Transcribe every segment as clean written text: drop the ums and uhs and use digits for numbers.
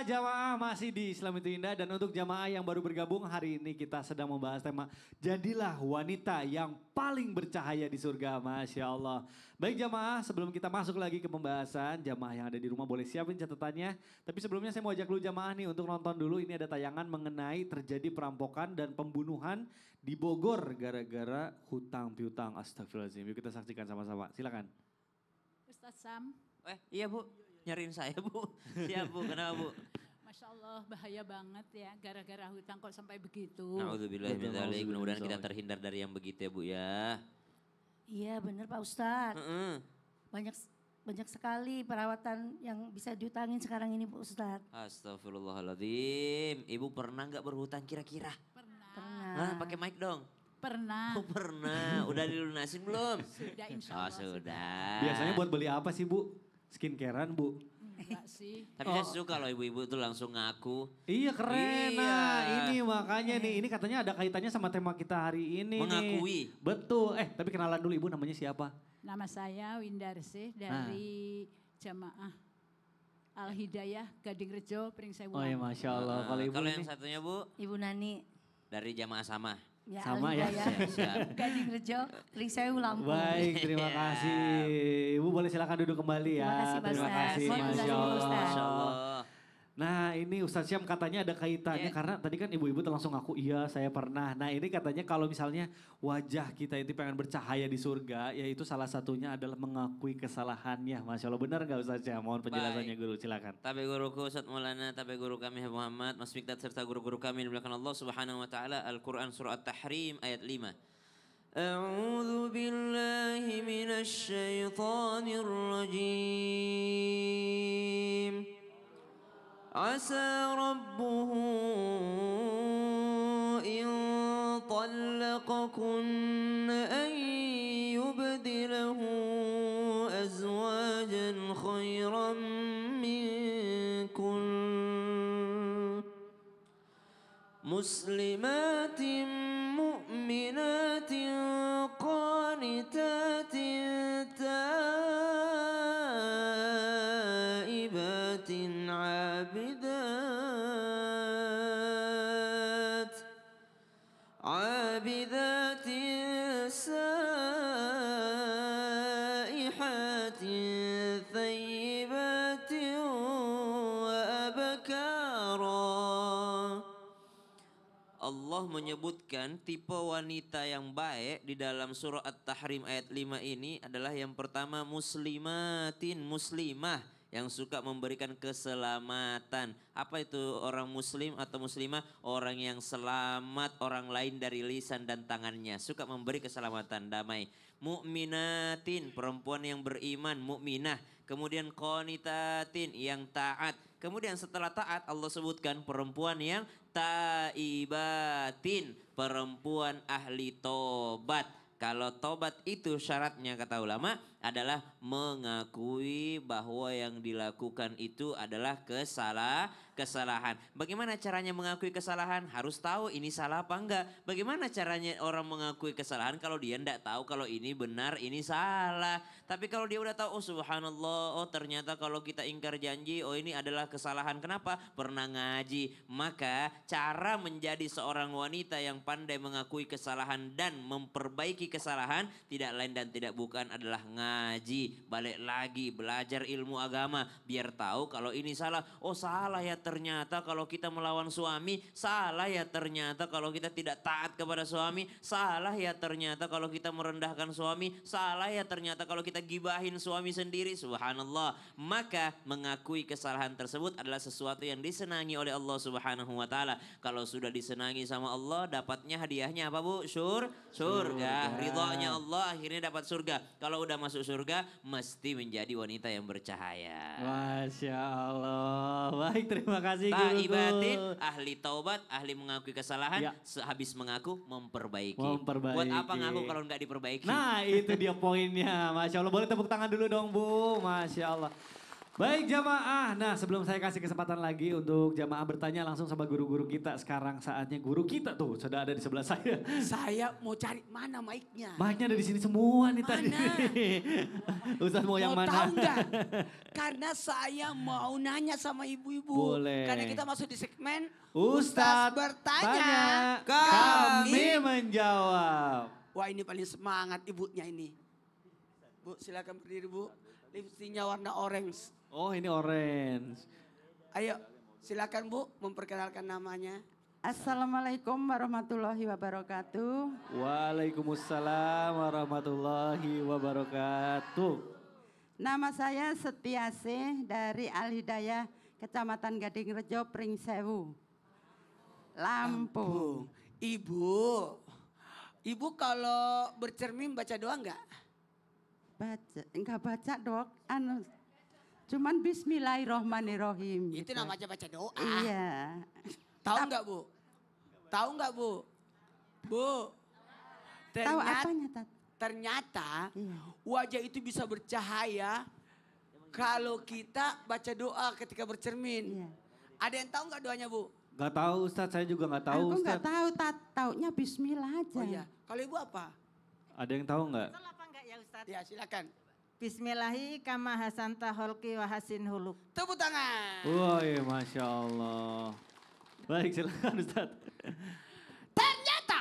jamaah masih di Islam itu Indah dan untuk jamaah yang baru bergabung hari ini kita sedang membahas tema jadilah wanita yang paling bercahaya di surga, Masya Allah. Baik jamaah, sebelum kita masuk lagi ke pembahasan, jamaah yang ada di rumah boleh siapin catatannya. Tapi sebelumnya saya mau ajak dulu jamaah nih untuk nonton dulu, ini ada tayangan mengenai terjadi perampokan dan pembunuhan di Bogor gara-gara hutang piutang. Astagfirullahaladzim, yuk kita saksikan sama-sama, silakan. Ustadz Sam. Iya Bu, nyariin saya Bu. Siap Bu, kenapa Bu? Masya Allah bahaya banget ya gara-gara hutang kok sampai begitu. Na'udzubillah min dzalik, mudah-mudahan kita terhindar dari yang begitu ya Bu ya. Iya benar Pak Ustadz. Banyak sekali perawatan yang bisa diutangin sekarang ini Pak Ustadz. Astagfirullahaladzim, Ibu pernah nggak berhutang kira-kira? Pernah. Pakai mic dong. Pernah. Oh pernah, udah dilunasin belum? Sudah insya Allah. Sudah. Biasanya buat beli apa sih Bu? Skincarean Bu? Enggak sih. Tapi saya suka loh ibu-ibu tuh langsung ngaku. Iya keren, Iya. nah ini makanya nih, ini katanya ada kaitannya sama tema kita hari ini Mengakui. nih. Betul, tapi kenalan dulu Ibu namanya siapa? Nama saya Windarsih dari Jamaah Al-Hidayah Gading Rejo Pringsewu. Oh ya Masya Allah, kalau Ibu Kalau ini yang satunya Bu, Ibu Nani. dari jamaah sama. Ya, Sama ya? Siap. Gading Rejo, Pringsewu Lampung. baik, terima kasih. Ibu boleh silakan duduk kembali ya. Terima kasih, Pak Terima Ustaz. kasih, Mohon Masya izin, Allah. Ustaz. Masya Allah. Nah ini Ustadz Syam katanya ada kaitannya karena tadi kan ibu-ibu tuh langsung ngaku iya saya pernah. Nah ini katanya kalau misalnya wajah kita itu pengen bercahaya di surga, yaitu salah satunya adalah mengakui kesalahannya. Masya Allah, benar nggak Ustadz Syam? Mohon penjelasannya guru, silakan. Tapi guruku Ustaz Maulana, tapi guru kami Habib Muhammad, Mas Mikdad serta guru-guru kami dimuliakan Allah Subhanahu wa taala. Al-Qur'an surah At-Tahrim ayat 5. A'udzu billahi minasy syaithanir rajim. عسى ربه إن طلقكن أن يبدله أزواجا خيرا منكن مسلمات مؤمنات قانتات تائبات عابدات سائحات ثيبات وأبكارا. Allah menyebutkan tipe wanita yang baik di dalam surah At-Tahrim ayat 5 ini adalah yang pertama muslimatin, muslimah yang suka memberikan keselamatan. Apa itu orang muslim atau muslimah? Orang yang selamat orang lain dari lisan dan tangannya. Suka memberi keselamatan, damai. Mukminatin, perempuan yang beriman, mukminah. Kemudian qanitatin, yang taat. Kemudian setelah taat Allah sebutkan perempuan yang taibatin, perempuan ahli tobat. Kalau tobat itu syaratnya kata ulama adalah mengakui bahwa yang dilakukan itu adalah kesalahan. Bagaimana caranya mengakui kesalahan? Harus tahu ini salah apa enggak. Bagaimana caranya orang mengakui kesalahan kalau dia enggak tahu kalau ini benar, ini salah. Tapi kalau dia udah tahu, oh subhanallah, oh ternyata kalau kita ingkar janji, oh ini adalah kesalahan. Kenapa? Pernah ngaji. Maka cara menjadi seorang wanita yang pandai mengakui kesalahan dan memperbaiki kesalahan tidak lain dan tidak bukan adalah ngaji, balik lagi belajar ilmu agama biar tahu kalau ini salah. Oh salah ya ternyata kalau kita melawan suami, salah ya ternyata kalau kita tidak taat kepada suami, salah ya ternyata kalau kita merendahkan suami, salah ya ternyata kalau kita gibahin suami sendiri. Subhanallah. Maka mengakui kesalahan tersebut adalah sesuatu yang disenangi oleh Allah Subhanahu wa taala. Kalau sudah disenangi sama Allah, dapatnya hadiahnya apa Bu? Surga. Ridhonya Allah, akhirnya dapat surga. Kalau udah masuk surga mesti menjadi wanita yang bercahaya. Masya Allah. Baik, terima kasih Taibatin, guruku. ahli taubat, ahli mengakui kesalahan, Ya. Sehabis mengaku memperbaiki. Memperbaiki. Buat apa ngaku kalau nggak diperbaiki? Nah itu dia poinnya, Masya Allah. Boleh tepuk tangan dulu dong Bu, Masya Allah. Baik jamaah, nah sebelum saya kasih kesempatan lagi untuk jamaah bertanya langsung sama guru-guru kita. Sekarang saatnya guru kita tuh sudah ada di sebelah saya. Saya mau cari mana mic-nya. Mic-nya ada di sini semua nih Mana? tadi. Ustaz mau yang mana? tahu nggak? Karena saya mau nanya sama ibu-ibu. Boleh. Karena kita masuk di segmen Ustadz bertanya, kami menjawab. Wah ini paling semangat ibunya ini. Bu silakan berdiri bu. Lipsticknya warna orange. Oh ini orange. Ayo silakan bu memperkenalkan namanya. Assalamualaikum warahmatullahi wabarakatuh. Waalaikumsalam warahmatullahi wabarakatuh. Nama saya Setiase dari Al Hidayah, Kecamatan Gading Rejo, Pringsewu, Lampung. Ibu kalau bercermin baca doa enggak? Enggak baca dok, cuman Bismillahirrohmanirrohim. Itu gitu. namanya baca doa. Iya. Tahu enggak bu? Tahu enggak bu? Bu. Tahu apanya Tat? Ternyata Iya. wajah itu bisa bercahaya kalau kita baca doa ketika bercermin. Iya. Ada yang tahu enggak doanya bu? Gak tahu Ustadz, saya juga gak tahu Aku Ustadz. nggak tahu Tat, taunya Bismillah aja. Oh iya. Kalau ibu apa? Ada yang tahu nggak? Apa enggak ya Ustadz? Ya silakan. Bismillahi kama hasanta holki wa hasin huluk. Tepuk tangan. Woi Masya Allah. Baik silakan Ustadz. Ternyata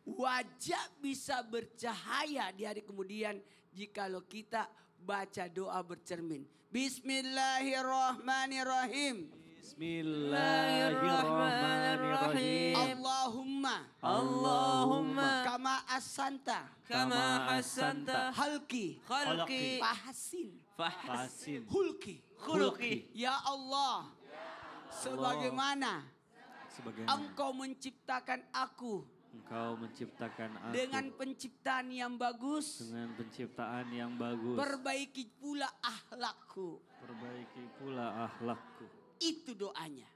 wajah bisa bercahaya di hari kemudian jikalau kita baca doa bercermin. Bismillahirrahmanirrahim. Bismillahirrahmanirrahim. Allahumma kama asanta Kama hasanta halki khalqi fahasin Fasin. hulki. khuluqi. Ya Allah, sebagaimana Sebagaimana Engkau menciptakan aku Engkau menciptakan aku dengan penciptaan yang bagus, dengan penciptaan yang bagus. perbaiki pula akhlakku. Perbaiki pula akhlakku. Itu doanya.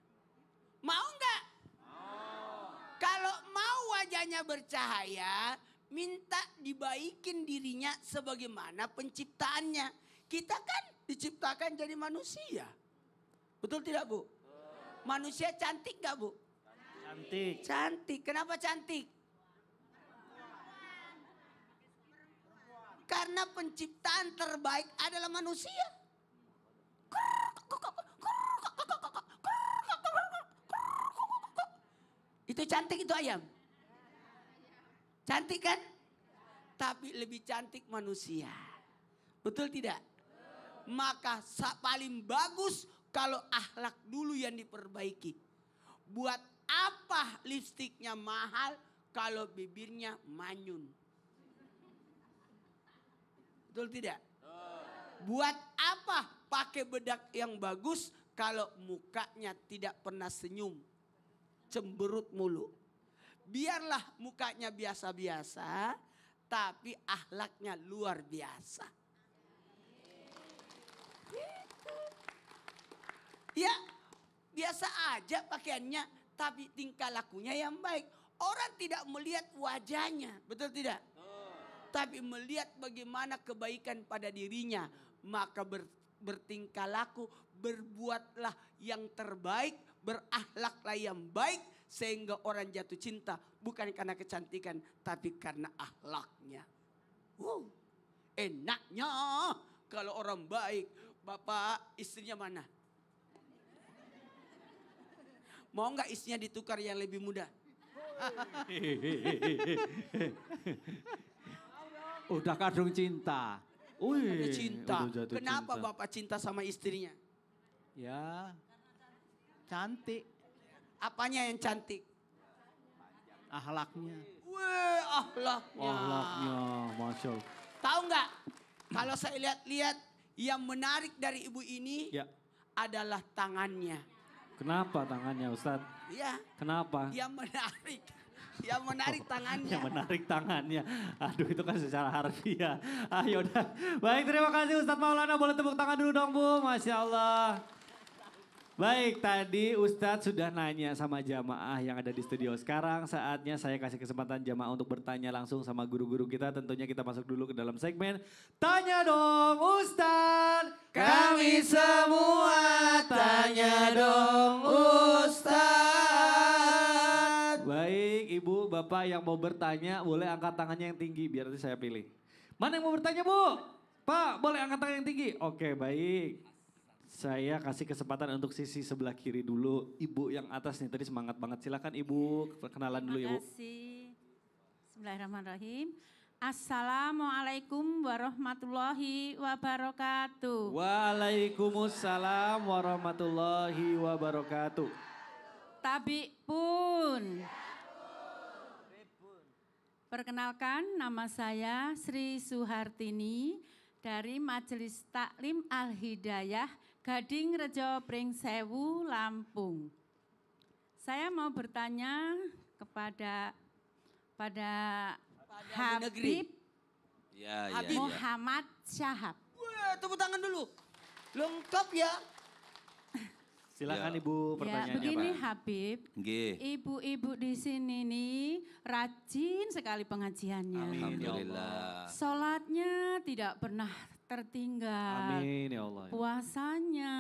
Mau nggak? Kalau mau wajahnya bercahaya, minta dibaikin dirinya sebagaimana penciptaannya. Kita kan diciptakan jadi manusia. Betul tidak Bu? Manusia cantik gak Bu? Cantik. Cantik. Kenapa cantik? Karena penciptaan terbaik adalah manusia. Itu cantik itu ayam. Cantik kan? Tapi lebih cantik manusia. Betul tidak? Maka paling bagus kalau akhlak dulu yang diperbaiki. Buat apa lipstiknya mahal kalau bibirnya manyun? Betul tidak? Buat apa pakai bedak yang bagus kalau mukanya tidak pernah senyum? Cemberut mulu. Biarlah mukanya biasa-biasa, tapi akhlaknya luar biasa. Ya, biasa aja pakaiannya, tapi tingkah lakunya yang baik. Orang tidak melihat wajahnya, betul tidak? Tapi melihat bagaimana kebaikan pada dirinya. Maka bertingkah laku, berbuatlah yang terbaik, berakhlaklah yang baik. Sehingga orang jatuh cinta bukan karena kecantikan, tapi karena akhlaknya. Enaknya kalau orang baik. Bapak istrinya mana? Mau nggak istrinya ditukar yang lebih muda? Udah kadung cinta. Ada cinta. udah jatuh Kenapa cinta. Bapak cinta sama istrinya? Ya, cantik Apanya yang cantik? akhlaknya. Weh, akhlaknya. Akhlaknya, Masya Allah. Tahu nggak? Kalau saya lihat-lihat yang menarik dari ibu ini Ya, adalah tangannya. kenapa tangannya Ustadz? Ya, Kenapa? yang menarik. Yang menarik tangannya. Yang menarik tangannya. Aduh itu kan secara harfiah. Ah yaudah. Baik terima kasih Ustadz Maulana. Boleh tepuk tangan dulu dong Bu. Masya Allah. Baik, tadi Ustadz sudah nanya sama jamaah yang ada di studio. Sekarang saatnya saya kasih kesempatan jamaah untuk bertanya langsung sama guru-guru kita. Tentunya kita masuk dulu ke dalam segmen Tanya Dong Ustadz. Kami semua tanya dong Ustadz. Baik, Ibu, Bapak yang mau bertanya boleh angkat tangannya yang tinggi biar nanti saya pilih. Mana yang mau bertanya, Bu? Pak, boleh angkat tangan yang tinggi? Oke, baik. Saya kasih kesempatan untuk sisi sebelah kiri dulu. Ibu yang atas nih tadi semangat banget. Silakan Ibu, perkenalan dulu Ibu. Terima kasih. Bismillahirrahmanirrahim. Assalamualaikum warahmatullahi wabarakatuh. Waalaikumsalam warahmatullahi wabarakatuh. Tabi pun. Perkenalkan, nama saya Sri Suhartini dari Majelis Taklim Al-Hidayah Gading Rejo Pringsewu, Lampung. Saya mau bertanya kepada Habib Muhammad Syahab. Wah, tepuk tangan dulu. Lengkap ya. Silakan Ibu pertanyaannya begini Pak. Habib, ibu-ibu di sini nih rajin sekali pengajiannya. Amin ya Allah. Sholatnya tidak pernah tertinggal. Amin ya Allah. Puasanya,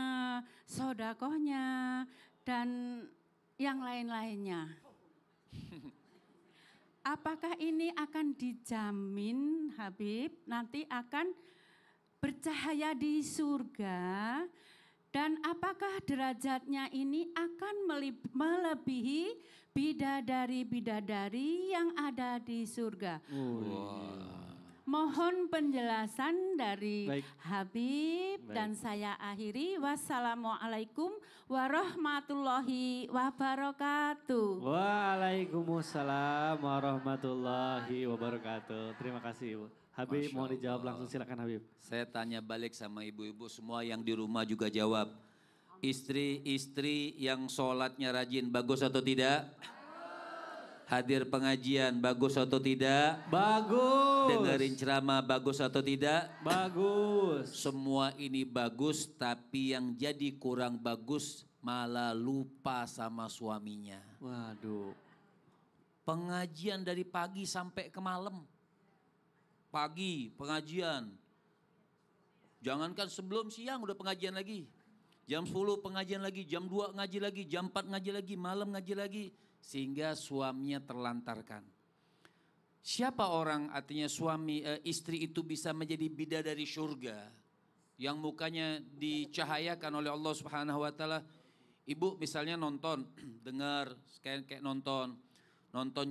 sodakohnya, dan yang lain-lainnya. Apakah ini akan dijamin Habib nanti akan bercahaya di surga? Dan apakah derajatnya ini akan melebihi bidadari-bidadari yang ada di surga? Mohon penjelasan dari Habib dan saya akhiri. Wassalamualaikum warahmatullahi wabarakatuh. Waalaikumsalam warahmatullahi wabarakatuh. Terima kasih Ibu. Habib mau dijawab langsung, silakan Habib. Saya tanya balik sama ibu-ibu semua yang di rumah juga jawab. Istri-istri yang sholatnya rajin bagus atau tidak? Hadir pengajian bagus atau tidak? Bagus. Dengerin ceramah bagus atau tidak? Bagus. Semua ini bagus, tapi yang jadi kurang bagus malah lupa sama suaminya. Waduh. Pengajian dari pagi sampai ke malam. Pagi pengajian. Jangankan sebelum siang udah pengajian lagi. Jam 10 pengajian lagi, jam 2 ngaji lagi, jam 4 ngaji lagi, malam ngaji lagi. Sehingga suaminya terlantarkan. Siapa orang artinya istri itu bisa menjadi bidadari surga. Yang mukanya dicahayakan oleh Allah Subhanahu wa taala. Ibu misalnya nonton, dengar kayak nonton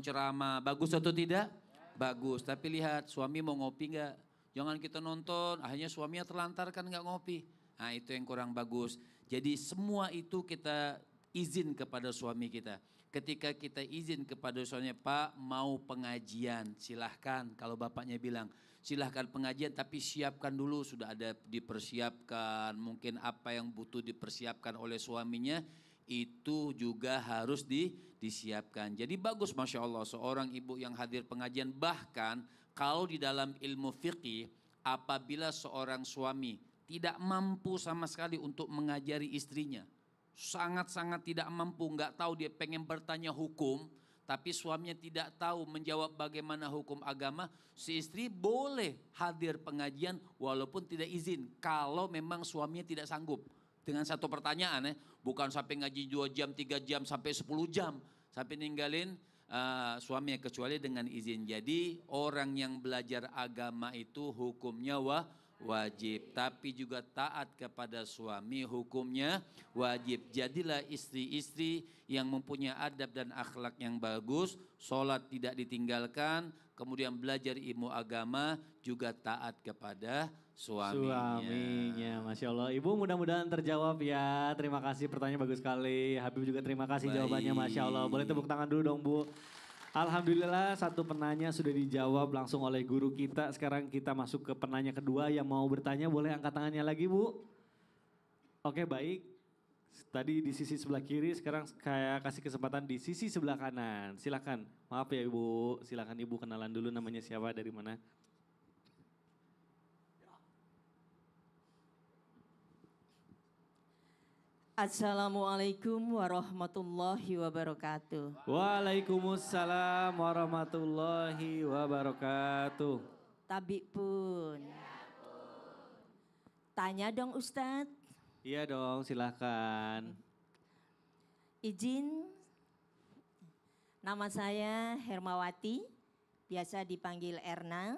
ceramah, bagus atau tidak? Bagus, tapi lihat suami mau ngopi enggak? Jangan kita nonton, akhirnya suaminya terlantarkan enggak ngopi. Nah itu yang kurang bagus. Jadi semua itu kita izin kepada suami kita. Ketika kita izin kepada suaminya, Pak mau pengajian, silahkan. Kalau bapaknya bilang, silahkan pengajian tapi siapkan dulu, sudah ada dipersiapkan. Mungkin apa yang butuh dipersiapkan oleh suaminya, itu juga harus disiapkan. Jadi bagus Masya Allah seorang ibu yang hadir pengajian. Bahkan kalau di dalam ilmu fikih, apabila seorang suami tidak mampu sama sekali untuk mengajari istrinya, sangat-sangat tidak mampu, nggak tahu, dia pengen bertanya hukum, tapi suaminya tidak tahu menjawab bagaimana hukum agama, si istri boleh hadir pengajian walaupun tidak izin, kalau memang suaminya tidak sanggup. Dengan satu pertanyaan bukan sampai ngaji 2 jam, 3 jam, sampai 10 jam, sampai ninggalin suaminya, kecuali dengan izin. Jadi orang yang belajar agama itu hukumnya wajib, tapi juga taat kepada suami hukumnya wajib. Jadilah istri-istri yang mempunyai adab dan akhlak yang bagus, sholat tidak ditinggalkan, kemudian belajar ilmu agama, juga taat kepada suaminya. Masya Allah. Ibu mudah-mudahan terjawab ya. Terima kasih, pertanyaan bagus sekali. Habib juga terima kasih jawabannya, Masya Allah. Boleh tepuk tangan dulu dong Bu. Alhamdulillah satu penanya sudah dijawab langsung oleh guru kita. Sekarang kita masuk ke penanya kedua yang mau bertanya, boleh angkat tangannya lagi Bu. Oke baik, tadi di sisi sebelah kiri, sekarang saya kasih kesempatan di sisi sebelah kanan. Silakan, maaf ya Ibu, silakan Ibu kenalan dulu namanya siapa, dari mana. Assalamualaikum warahmatullahi wabarakatuh. Waalaikumsalam warahmatullahi wabarakatuh. Tabik pun. Tanya dong Ustadz. Iya dong, silakan. Izin, nama saya Hermawati, biasa dipanggil Erna,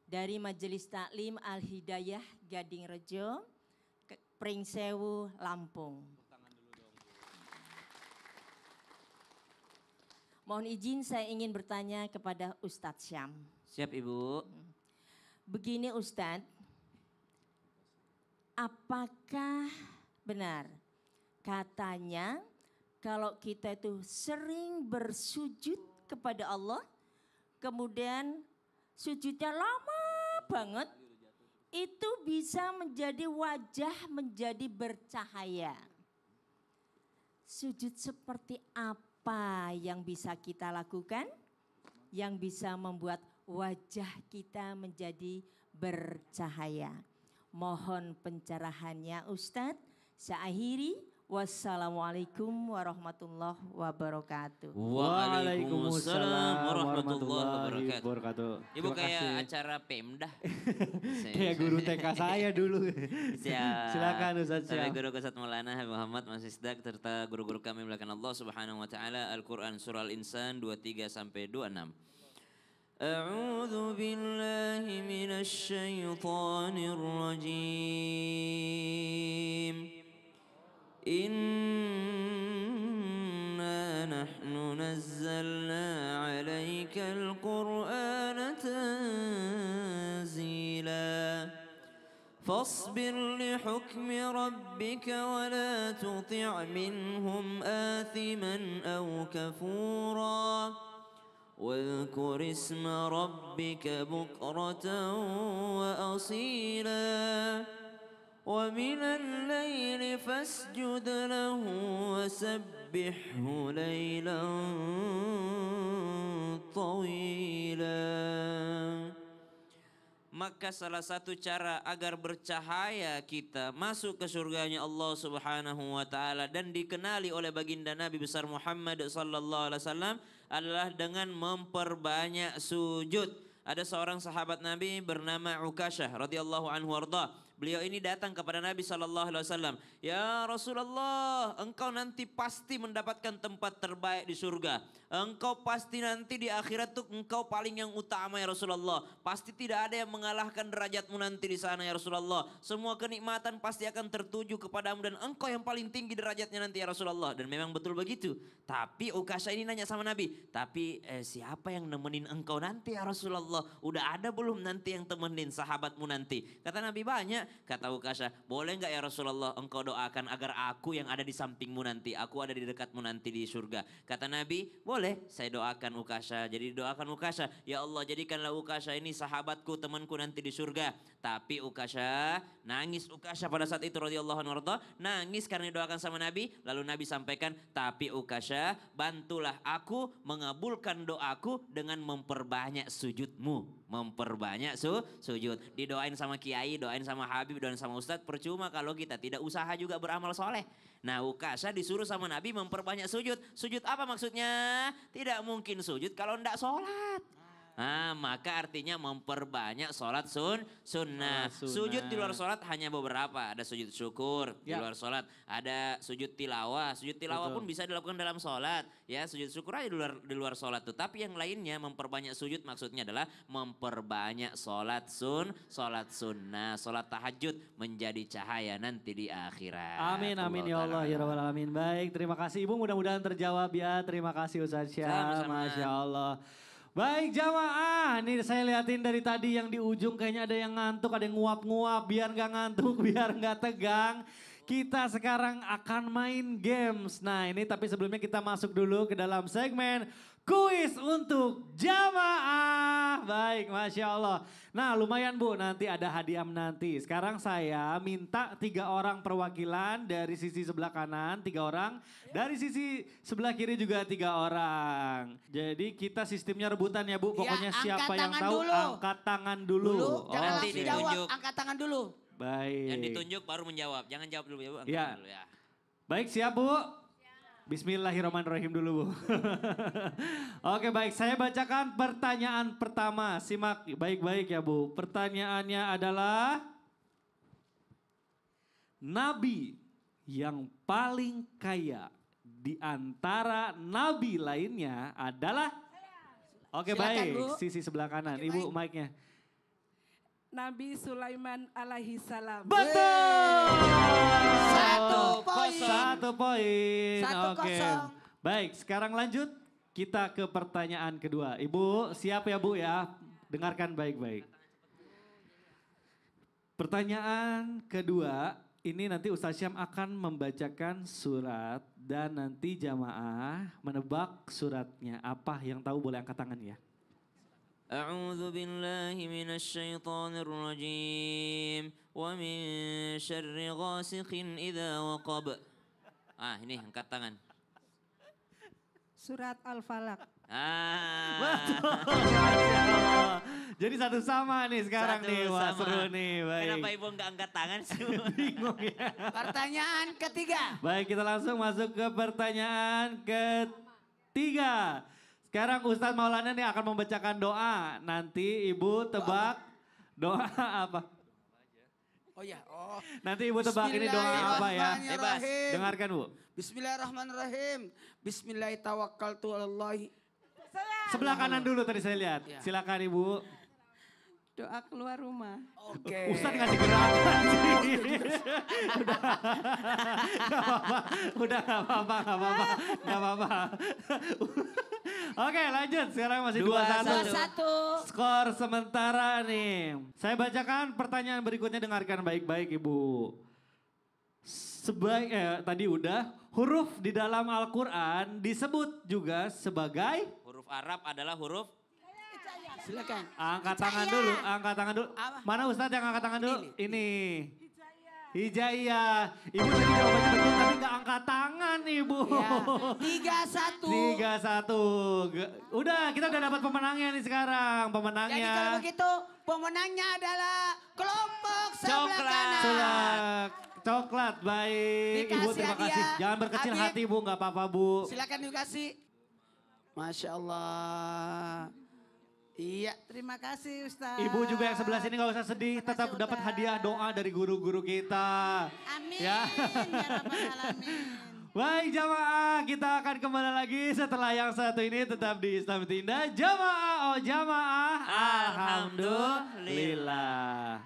dari Majelis Taklim Al-Hidayah Gading Rejo, Pringsewu, Lampung. Mohon izin saya ingin bertanya kepada Ustadz Syam. Siap Ibu. Begini Ustadz, apakah benar katanya kalau kita itu sering bersujud kepada Allah, kemudian sujudnya lama banget, itu bisa menjadi wajah menjadi bercahaya. Sujud seperti apa yang bisa kita lakukan yang bisa membuat wajah kita menjadi bercahaya? Mohon pencerahannya Ustadz. Saya akhiri. Wassalamualaikum warahmatullahi wabarakatuh. Waalaikumsalam warahmatullahi wabarakatuh. Ibu Terima kayak kasih. acara Pemda. Kayak guru TK saya dulu. Siap. Silakan Ustaz Sampai Syam. guru Kasat Maulana Habib Muhammad Masisdak serta guru-guru kami melakukan Allah Subhanahu wa taala Al-Qur'an surah Al-Insan 23 sampai 26. A'udzu billahi minasy syaithanir rajim. Inna nahnu nazzalna 'alaikal Qur'ana tanzila. فاصبر لحكم ربك ولا تطع منهم آثما أو كفورا واذكر اسم ربك بكرة وأصيلا ومن الليل فاسجد له وسبحه ليلا طويلا. Maka salah satu cara agar bercahaya kita masuk ke surganya Allah Subhanahu wa taala dan dikenali oleh baginda Nabi besar Muhammad sallallahu alaihi wasallam adalah dengan memperbanyak sujud. Ada seorang sahabat Nabi bernama Ukasyah radhiyallahu anhu warda. Beliau ini datang kepada Nabi sallallahu alaihi wasallam, "Ya Rasulullah, engkau nanti pasti mendapatkan tempat terbaik di surga. Engkau pasti nanti di akhirat tuh engkau paling yang utama ya Rasulullah. Pasti tidak ada yang mengalahkan derajatmu nanti di sana ya Rasulullah. Semua kenikmatan pasti akan tertuju kepadamu dan engkau yang paling tinggi derajatnya nanti ya Rasulullah." Dan memang betul begitu. Tapi Ukasyah ini nanya sama Nabi, "Tapi siapa yang nemenin engkau nanti ya Rasulullah? Udah ada belum nanti yang temenin sahabatmu nanti?" Kata Nabi, "Banyak." Kata Ukasyah, "Boleh enggak ya Rasulullah engkau doakan agar aku yang ada di sampingmu nanti, aku ada di dekatmu nanti di surga?" Kata Nabi, "Boleh, saya doakan Ukasyah." Jadi doakan Ukasyah, "Ya Allah, jadikanlah Ukasyah ini sahabatku, temanku nanti di surga." Tapi Ukasyah, nangis Ukasyah pada saat itu radhiyallahu anhu, nangis karena didoakan sama Nabi. Lalu Nabi sampaikan, "Tapi Ukasyah, bantulah aku mengabulkan doaku dengan memperbanyak sujudmu." Memperbanyak sujud. Didoain sama kiai, doain sama habib, doain sama ustadz, percuma kalau kita tidak usaha juga beramal soleh. Nah Ukasyah disuruh sama Nabi memperbanyak sujud. Sujud apa maksudnya? Tidak mungkin sujud kalau tidak sholat. Nah, maka artinya memperbanyak sholat sunnah. Sujud di luar sholat hanya beberapa. Ada sujud syukur di luar sholat. Ada sujud tilawah. Sujud tilawah pun bisa dilakukan dalam sholat. Ya, sujud syukur aja di luar sholat tuh. Tapi yang lainnya memperbanyak sujud maksudnya adalah memperbanyak sholat sunnah. Sholat tahajud menjadi cahaya nanti di akhirat. Amin, amin ya Allah ya Rabbal Alamin. Baik, terima kasih Ibu, mudah-mudahan terjawab ya. Terima kasih Ustaz Syam, Masya Allah. Baik jamaah, nih saya liatin dari tadi yang di ujung kayaknya ada yang ngantuk, ada yang nguap-nguap. Biar gak ngantuk, biar gak tegang. Kita sekarang akan main games. Nah ini tapi sebelumnya kita masuk dulu ke dalam segmen kuis untuk jamaah. Baik, Masya Allah. Nah lumayan Bu, nanti ada hadiah menanti. Sekarang saya minta 3 orang perwakilan dari sisi sebelah kanan, 3 orang. Dari sisi sebelah kiri juga 3 orang. Jadi kita sistemnya rebutan ya Bu. Pokoknya siapa yang tahu angkat tangan dulu. Jangan Nanti langsung jawab, ditunjuk. angkat tangan dulu. Baik. Yang ditunjuk baru menjawab. Jangan jawab dulu ya Bu. Angkat Ya. dulu ya. Baik, siap Bu? Bismillahirrahmanirrahim dulu Bu. Oke baik, saya bacakan pertanyaan pertama. Simak baik-baik ya Bu. Pertanyaannya adalah, Nabi yang paling kaya di antara nabi lainnya adalah? Oke Silakan, baik, Bu. sisi sebelah kanan. Ibu mic-nya. Nabi Sulaiman alaihi salam. Betul. Satu poin. Satu poin. Satu Oke. kosong. Baik, sekarang lanjut kita ke pertanyaan kedua. Ibu siap ya Bu ya? Dengarkan baik-baik. Pertanyaan kedua, ini nanti Ustaz Syam akan membacakan surat dan nanti jamaah menebak suratnya. Apa yang tahu boleh angkat tangan ya. أعوذ بالله من الشيطان الرجيم ومن شر غاسق إذا وقب. Ini angkat tangan. Surat Al-Falaq. Betul. Masya Allah. Jadi satu sama nih sekarang Satu nih. Wah sama. seru nih. Baik. Kenapa ibu nggak angkat tangan sih? Bingung ya. Pertanyaan ketiga. Baik, kita langsung masuk ke pertanyaan ketiga. Sekarang Ustadz Maulana nih akan membacakan doa. Nanti Ibu tebak doa apa? Oh ya, oh. Nanti Ibu tebak ini doa apa ya? Bebas. Dengarkan Bu. Bismillahirrahmanirrahim. Bismillahirrahmanirrahim. Sebelah kanan dulu tadi saya lihat. Ya. Silakan Ibu. Doa keluar rumah. Oke. Ustadz ngasih gerakan sih. Udah gak apa-apa. Oke lanjut, sekarang masih 2-1. Skor sementara nih. Saya bacakan pertanyaan berikutnya, dengarkan baik-baik Ibu. Tadi udah, huruf di dalam Al-Quran disebut juga sebagai? Huruf Arab adalah huruf? Silakan. Angkat tangan dulu, angkat tangan dulu. Mana Ustadz yang angkat tangan dulu? Ini. Hijaiyah. Ibu tadi jawabannya betul tapi gak angkat tangan Ibu. Ya. 3-1. Udah, kita udah dapat pemenangnya nih sekarang. Pemenangnya. Jadi kalau begitu pemenangnya adalah kelompok sebelah kanan. Sulak. Coklat, baik. Ibu Dikasih terima hadiah. kasih. Jangan berkecil Habib. hati Bu, gak apa-apa Bu. Silakan dikasih. Masya Allah. Iya. Terima kasih Ustaz. Ibu juga yang sebelah sini gak usah sedih. Tetap dapat hadiah doa dari guru-guru kita. Amin. Ya. Ya Rabbal Alamin. Baik jamaah, kita akan kembali lagi setelah yang satu ini tetap di Islam Indah. Jamaah, oh jamaah, alhamdulillah.